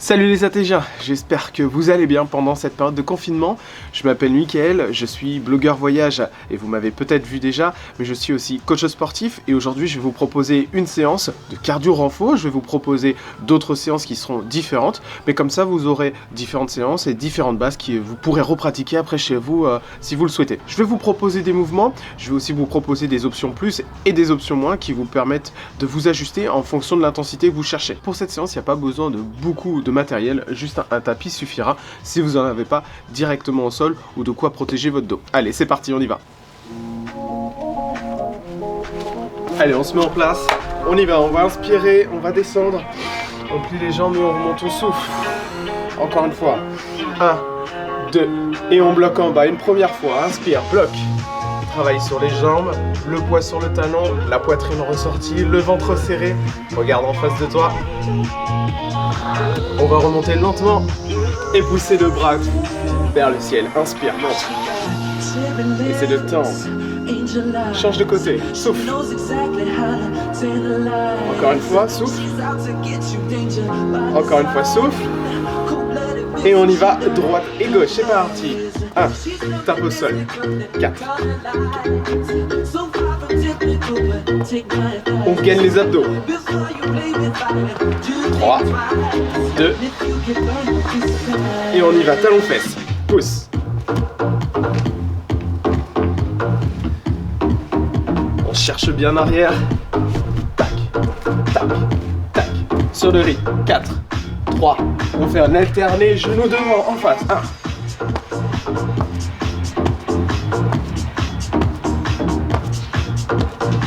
Salut les ATGiens, j'espère que vous allez bien pendant cette période de confinement. Je m'appelle Mickaël, je suis blogueur voyage et vous m'avez peut-être vu déjà, mais je suis aussi coach sportif et aujourd'hui je vais vous proposer une séance de cardio renfo. Je vais vous proposer d'autres séances qui seront différentes, mais comme ça vous aurez différentes séances et différentes bases que vous pourrez repratiquer après chez vous si vous le souhaitez. Je vais vous proposer des mouvements, je vais aussi vous proposer des options plus et des options moins qui vous permettent de vous ajuster en fonction de l'intensité que vous cherchez. Pour cette séance, il n'y a pas besoin de beaucoup de matériel, juste un tapis suffira si vous n'en avez pas directement au sol ou de quoi protéger votre dos. Allez, c'est parti, on y va. Allez, on se met en place, on y va, on va inspirer, on va descendre, on plie les jambes et on remonte, on souffle. Encore une fois, 1, 2, et on bloque en bas, une première fois, inspire, bloque. Travaille sur les jambes, le poids sur le talon, la poitrine ressortie, le ventre serré. Regarde en face de toi. On va remonter lentement et pousser le bras vers le ciel. Inspire, monte. Essaie de tendre. Change de côté, souffle. Encore une fois, souffle. Encore une fois, souffle. Et on y va, droite et gauche, c'est parti. 1, tape au sol. 4. On gagne les abdos. 3, 2. Et on y va, talon fesses. Pousse. On cherche bien arrière. Tac, tac, tac. Sur le rythme. 4, 3. On fait un alterné, genou devant, en face. 1.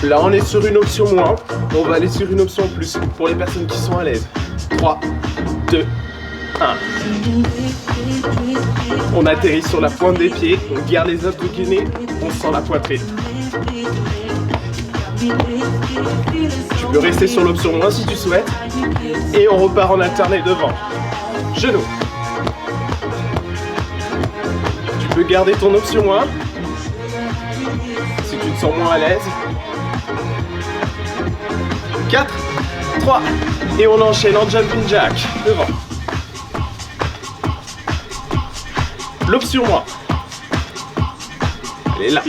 Là, on est sur une option moins. On va aller sur une option plus pour les personnes qui sont à l'aise. 3, 2, 1. On atterrit sur la pointe des pieds. On garde les abdos gainés. On sent la poitrine. Tu peux rester sur l'option moins si tu souhaites. Et on repart en alterné devant. Genou. Tu peux garder ton option 1 si tu te sens moins à l'aise. 4, 3, et on enchaîne en jumping jack, devant. L'option 1. Elle est là.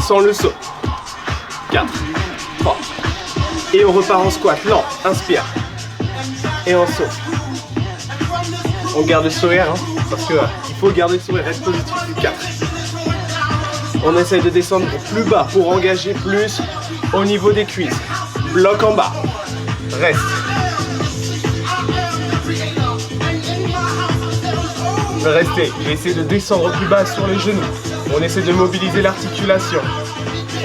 Sans le saut. 4, 3. Et on repart en squat, lent, inspire. Et on saute. On garde le sourire, hein, parce que il faut garder le sourire, reste positif. 4. On essaye de descendre plus bas pour engager plus au niveau des cuisses. Bloc en bas. Reste. Restez. Essayez de descendre plus bas sur les genoux. On essaie de mobiliser l'articulation.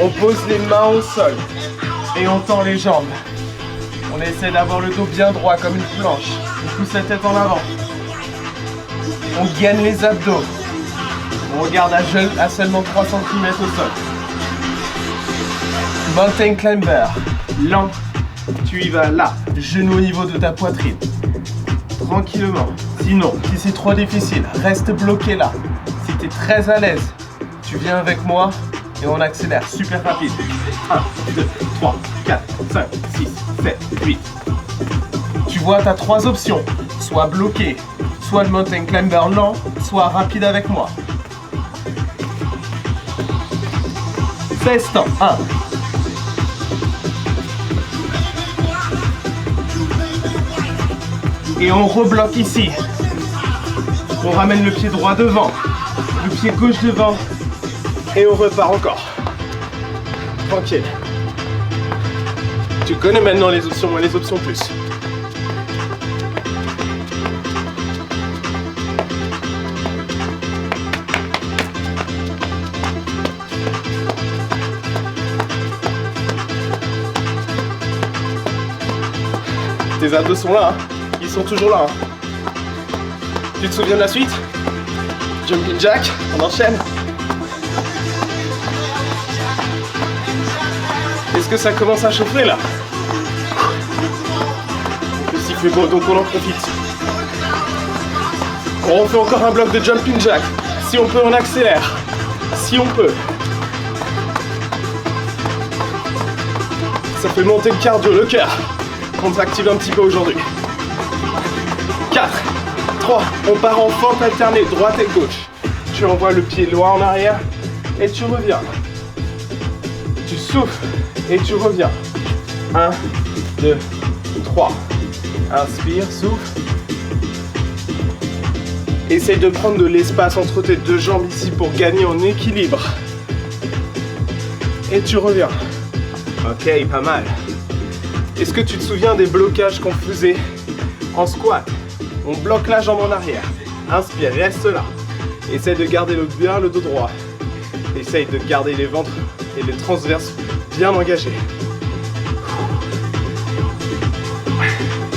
On pose les mains au sol. Et on tend les jambes. On essaie d'avoir le dos bien droit comme une planche. On pousse la tête en avant. On gaine les abdos. On regarde à seulement 3 cm au sol. Mountain climber. Lent. Tu y vas là. Genou au niveau de ta poitrine. Tranquillement. Sinon, si c'est trop difficile, reste bloqué là. Si tu es très à l'aise, tu viens avec moi et on accélère super rapide. 1, 2, 3, 4, 5, 6, 7, 8. Tu vois, tu as 3 options. Soit bloqué, soit le mountain climber lent, soit rapide avec moi. 16 temps. 1. Et on rebloque ici. On ramène le pied droit devant. Le pied gauche devant. Et on repart encore. Tranquille. Tu connais maintenant les options et les options plus. Tes abdos sont là, hein. Ils sont toujours là. Hein. Tu te souviens de la suite? Jumping jack, on enchaîne. Est-ce que ça commence à chauffer là? Le s'il fait beau, donc on en profite. On refait encore un bloc de jumping jack. Si on peut, on accélère. Si on peut. Ça fait monter le cardio, le cœur. On s'active un petit peu aujourd'hui. 4, 3, on part en fente alternée, droite et gauche. Tu envoies le pied loin en arrière et tu reviens. Tu souffles et tu reviens. 1, 2, 3. Inspire, souffle. Essaye de prendre de l'espace entre tes deux jambes ici pour gagner en équilibre. Et tu reviens. Ok, pas mal. Est-ce que tu te souviens des blocages qu'on faisait en squat? On bloque la jambe en arrière. Inspire, reste là. Essaye de garder bien le dos droit. Essaye de garder les ventres et les transverses bien engagés.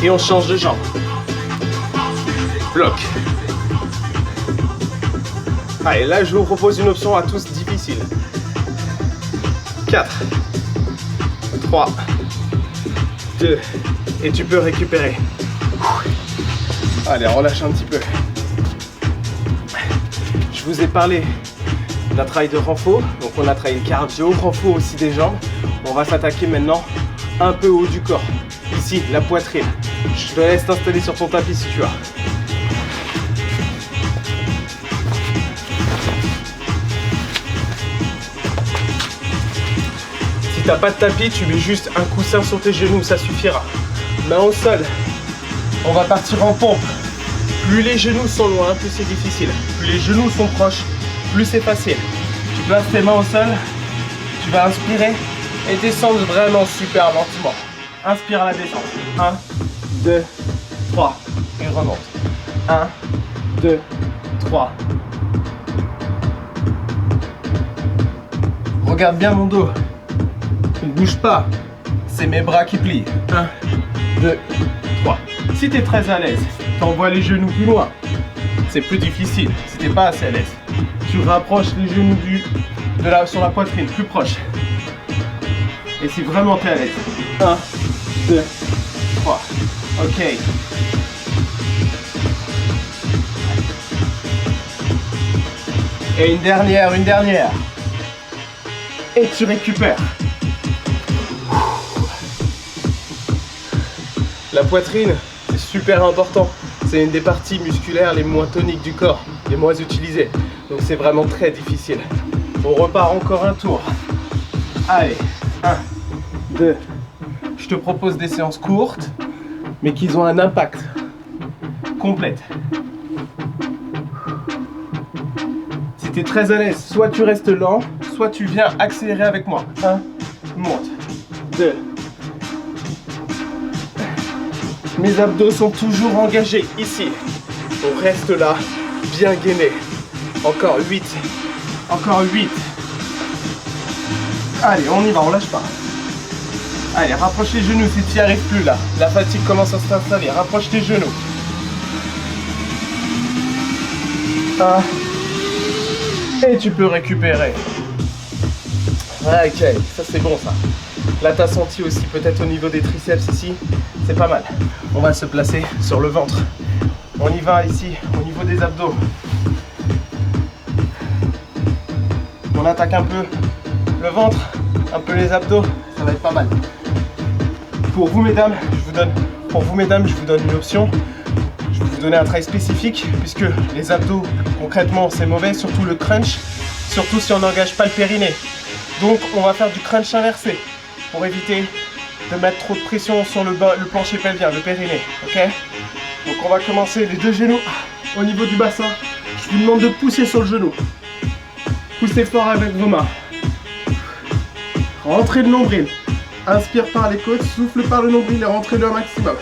Et on change de jambe. Bloc. Allez, là je vous propose une option à tous difficile. 4, 3, 2, et tu peux récupérer. Allez, relâche un petit peu. Je vous ai parlé d'un travail de renfort. Donc on a travaillé le cardio, renfort aussi des jambes. On va s'attaquer maintenant un peu au haut du corps. Ici, la poitrine. Je te laisse t'installer sur ton tapis si tu as. Si tu n'as pas de tapis, tu mets juste un coussin sur tes genoux, ça suffira. Main au sol. On va partir en pompe. Plus les genoux sont loin, plus c'est difficile. Plus les genoux sont proches, plus c'est facile. Tu places tes mains au sol, tu vas inspirer et descendre vraiment super lentement. Inspire à la descente. 1, 2, 3 et remonte. 1, 2, 3. Regarde bien mon dos. Ne bouge pas. C'est mes bras qui plient. 1, 2, 3. Si tu es très à l'aise, tu envoies les genoux plus loin. C'est plus difficile si tu n'es pas assez à l'aise. Tu rapproches les genoux sur la poitrine, plus proche. Et si vraiment tu es à l'aise. 1, 2, 3. Ok. Et une dernière. Et tu récupères. La poitrine, c'est super important. C'est une des parties musculaires les moins toniques du corps, les moins utilisées. Donc c'est vraiment très difficile. On repart encore un tour. Allez, 1, 2. Je te propose des séances courtes, mais qui ont un impact. Complète. Si tu es très à l'aise, soit tu restes lent, soit tu viens accélérer avec moi. 1, monte. 2. Mes abdos sont toujours engagés ici. On reste là, bien gainé. Encore 8. Encore 8. Allez, on y va, on lâche pas. Allez, rapproche les genoux si tu n'y arrives plus là. La fatigue commence à s'installer. Rapproche tes genoux. 1. Et tu peux récupérer. Ok, ça c'est bon ça. Là t'as senti aussi peut-être au niveau des triceps ici. C'est pas mal. On va se placer sur le ventre. On y va ici, au niveau des abdos. On attaque un peu le ventre, un peu les abdos. Ça va être pas mal. Pour vous mesdames, je vous donne une option. Je vais vous donner un travail spécifique puisque les abdos, concrètement, c'est mauvais, surtout le crunch, surtout si on n'engage pas le périnée. Donc, on va faire du crunch inversé pour éviter de mettre trop de pression sur le plancher pelvien, le périnée. Ok? Donc, on va commencer les deux genoux au niveau du bassin. Je vous demande de pousser sur le genou. Poussez fort avec vos mains. Rentrez le nombril. Inspire par les côtes, souffle par le nombril et rentrez-le au maximum.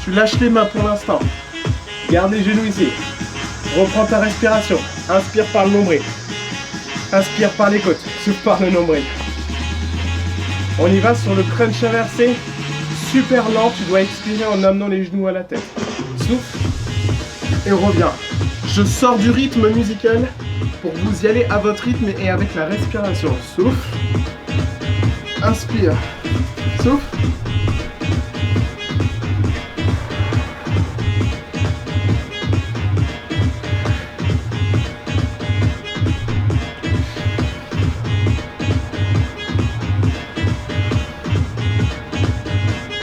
Tu lâches les mains pour l'instant. Garde les genoux ici. Reprends ta respiration. Inspire par le nombril. Inspire par les côtes. Souffle par le nombril. On y va sur le crunch inversé. Super lent. Tu dois expirer en amenant les genoux à la tête. Souffle. Et reviens. Je sors du rythme musical pour vous y aller à votre rythme et avec la respiration. Souffle. Inspire. Souffle.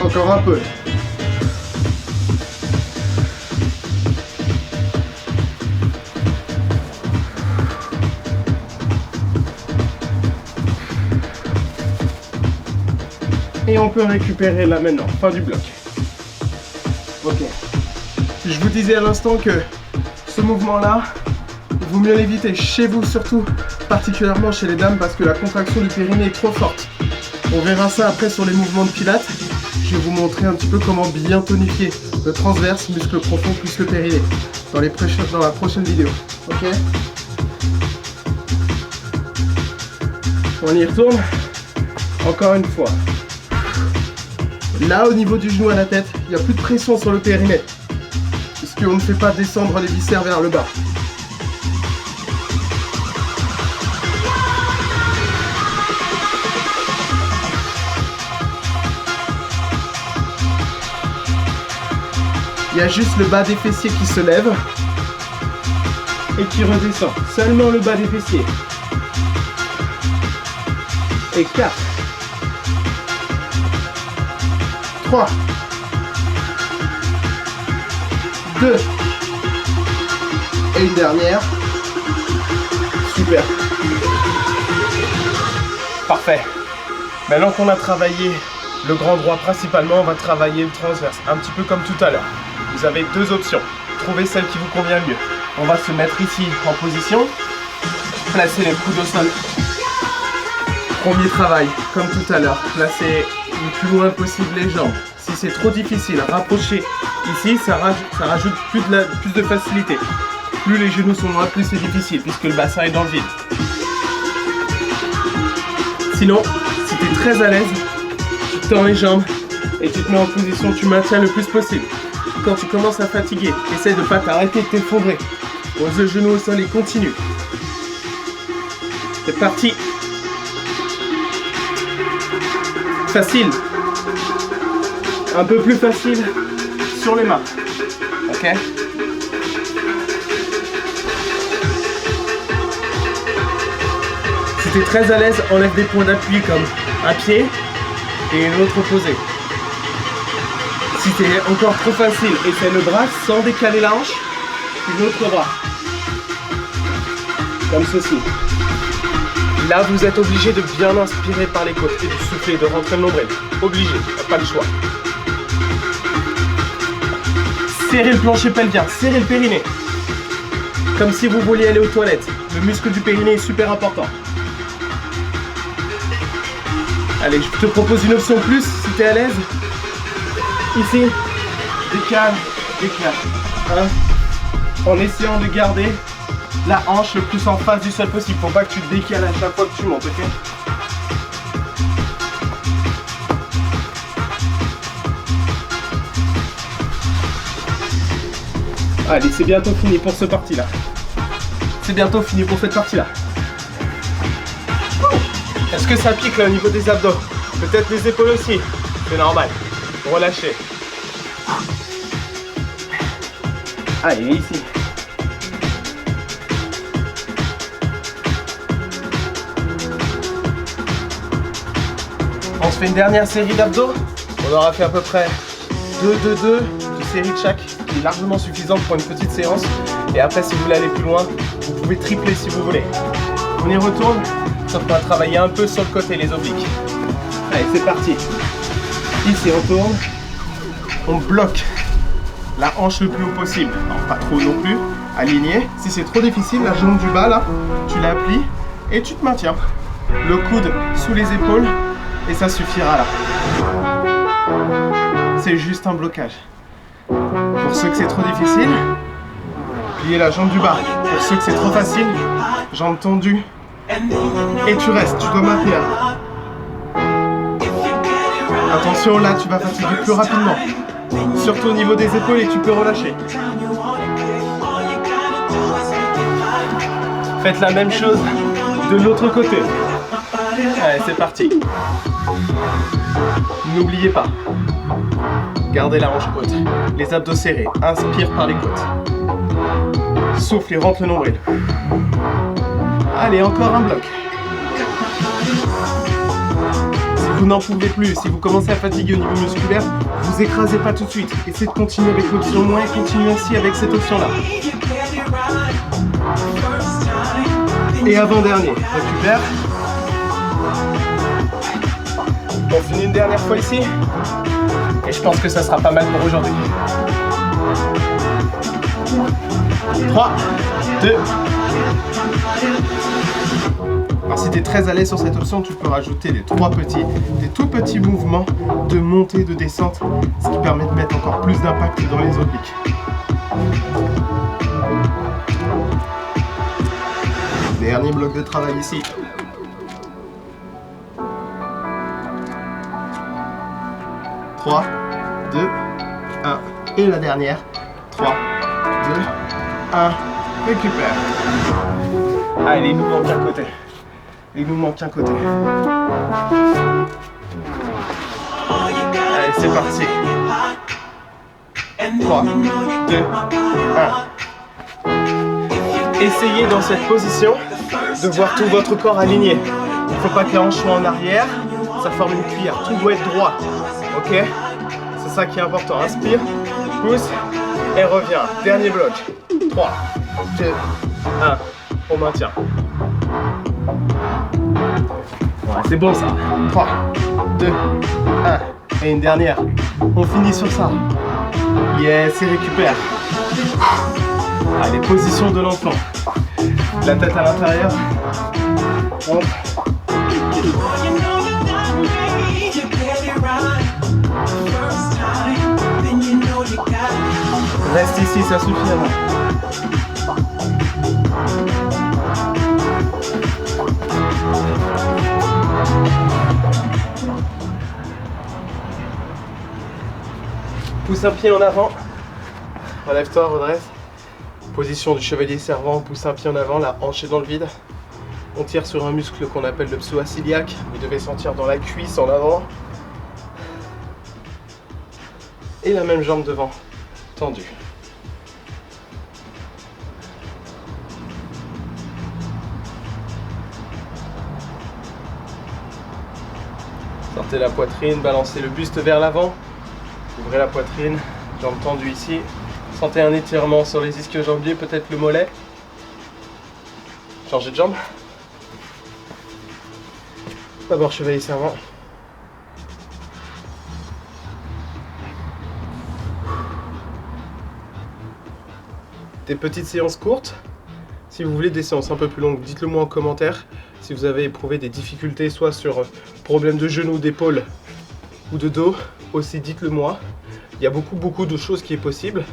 Encore un peu. Et on peut récupérer là maintenant, fin du bloc. Ok. Je vous disais à l'instant que ce mouvement-là, il vaut mieux l'éviter chez vous surtout, particulièrement chez les dames parce que la contraction du périnée est trop forte. On verra ça après sur les mouvements de pilates. Je vais vous montrer un petit peu comment bien tonifier le transverse, muscle profond plus le périnée dans la prochaine vidéo. Ok? On y retourne. Encore une fois. Là, au niveau du genou à la tête, il n'y a plus de pression sur le périnée. Puisqu'on ne fait pas descendre les viscères vers le bas. Il y a juste le bas des fessiers qui se lève et qui redescend. Seulement le bas des fessiers. Et 4, 3, 2, et une dernière. Super. Parfait. Maintenant qu'on a travaillé le grand droit principalement, on va travailler le transverse, un petit peu comme tout à l'heure. Vous avez deux options. Trouvez celle qui vous convient le mieux. On va se mettre ici en position, placer les coudes au sol. Premier travail, comme tout à l'heure, placer le plus loin possible les jambes. Si c'est trop difficile, rapprocher ici, ça rajoute plus de facilité. Plus les genoux sont loin, plus c'est difficile, puisque le bassin est dans le vide. Sinon, si tu es très à l'aise, tu tends les jambes et tu te mets en position, tu maintiens le plus possible. Quand tu commences à fatiguer, essaie de ne pas t'arrêter de t'effondrer. Pose le genou au sol et continue. C'est parti. Facile. Un peu plus facile sur les mains. Ok? Si tu es très à l'aise, enlève des points d'appui comme un pied et une autre opposée. Si c'est encore trop facile, essaie le bras sans décaler la hanche, puis l'autre bras. Comme ceci. Là, vous êtes obligé de bien inspirer par les côtes et de souffler, de rentrer le nombril. Obligé, pas le choix. Serrez le plancher pelvien, serrez le périnée. Comme si vous vouliez aller aux toilettes. Le muscle du périnée est super important. Allez, je te propose une option plus, si tu es à l'aise. Ici, décale, décale. Hein? En essayant de garder la hanche le plus en face du sol possible. Faut pas que tu te décales à chaque fois que tu montes, ok? Allez, c'est bientôt fini pour ce parti-là. C'est bientôt fini pour cette partie-là. Est-ce que ça pique là au niveau des abdos? Peut-être les épaules aussi. C'est normal. Relâchez. Allez, ici. On se fait une dernière série d'abdos. On aura fait à peu près 2, 2 séries de chaque, qui est largement suffisante pour une petite séance. Et après, si vous voulez aller plus loin, vous pouvez tripler si vous voulez. On y retourne, sauf qu'on va travailler un peu sur le côté, les obliques. Allez, c'est parti. Ici, on tourne. On bloque la hanche le plus haut possible. Alors, pas trop non plus. Aligné. Si c'est trop difficile, la jambe du bas, là, tu la plies et tu te maintiens. Le coude sous les épaules et ça suffira là. C'est juste un blocage. Pour ceux que c'est trop difficile, pliez la jambe du bas. Pour ceux que c'est trop facile, jambe tendue. Et tu restes, tu dois maintenir. Attention, là tu vas fatiguer plus rapidement. Surtout au niveau des épaules et tu peux relâcher. Faites la même chose de l'autre côté. Allez, c'est parti. N'oubliez pas. Gardez la hanche haute. Les abdos serrés. Inspire par les côtes. Souffle et rentre le nombril. Allez, encore un bloc. Si vous n'en pouvez plus, si vous commencez à fatiguer au niveau musculaire, vous écrasez pas tout de suite. Essayez de continuer avec l'option moins et continuez aussi avec cette option-là. Et avant-dernier, récupère. On finit une dernière fois ici. Et je pense que ça sera pas mal pour aujourd'hui. 3, 2. Alors si tu es très à l'aise sur cette option, tu peux rajouter des tout petits mouvements de montée, de descente, ce qui permet de mettre encore plus d'impact dans les obliques. Dernier bloc de travail ici. 3, 2, 1. Et la dernière. 3, 2, 1. Récupère. Allez, il nous manque un côté. Il nous manque un côté. Allez, c'est parti. 3, 2, 1. Essayez dans cette position de voir tout votre corps aligné. Il ne faut pas que les hanches soient en arrière. Ça forme une cuillère. Tout doit être droit. Ok? C'est ça qui est important. Inspire, pousse et reviens. Dernier bloc. 3, 2, 1. On maintient. Ouais, c'est bon ça. 3, 2, 1. Et une dernière. On finit sur ça. Yes, et récupère. Allez, position de l'enfant. La tête à l'intérieur. Hop. Reste ici, ça suffit avant. Pousse un pied en avant. Relève-toi, redresse. Position du chevalier servant, on pousse un pied en avant, la hanche est dans le vide. On tire sur un muscle qu'on appelle le psoas iliaque. Vous devez sentir dans la cuisse en avant. Et la même jambe devant, tendue. Sortez la poitrine, balancez le buste vers l'avant. Ouvrez la poitrine, jambes tendues ici. Sentez un étirement sur les ischio-jambiers, peut-être le mollet. Changez de jambe. D'abord chevalier servant. Des petites séances courtes. Si vous voulez des séances un peu plus longues, dites-le moi en commentaire. Si vous avez éprouvé des difficultés, soit sur problème de genoux, d'épaule ou de dos, aussi dites-le moi. Il y a beaucoup de choses qui est possible.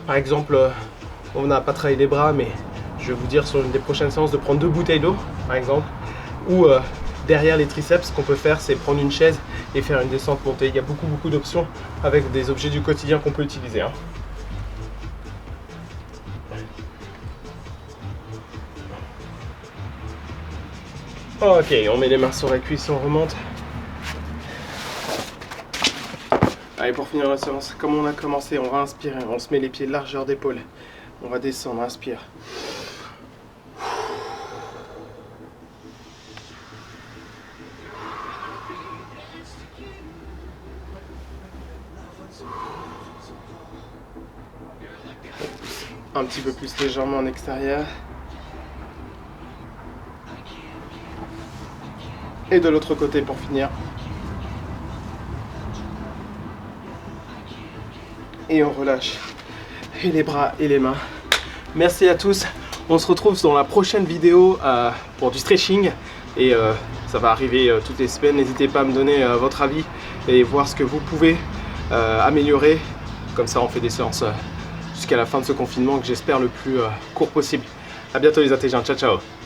Par exemple, on n'a pas travaillé les bras, mais je vais vous dire sur une des prochaines séances de prendre 2 bouteilles d'eau, par exemple. Ou derrière les triceps, ce qu'on peut faire, c'est prendre une chaise et faire une descente montée. Il y a beaucoup d'options avec des objets du quotidien qu'on peut utiliser. Hein. Ok, on met les mains sur la cuisse, on remonte. Allez, pour finir la séance, comme on a commencé, on va inspirer, on se met les pieds largeur d'épaule. On va descendre, inspire. Un petit peu plus légèrement en extérieur. Et de l'autre côté pour finir. Et on relâche. Et les bras et les mains. Merci à tous. On se retrouve dans la prochaine vidéo pour du stretching. Et ça va arriver toutes les semaines. N'hésitez pas à me donner votre avis et voir ce que vous pouvez améliorer. Comme ça on fait des séances jusqu'à la fin de ce confinement que j'espère le plus court possible. A bientôt les intelligents. Ciao ciao.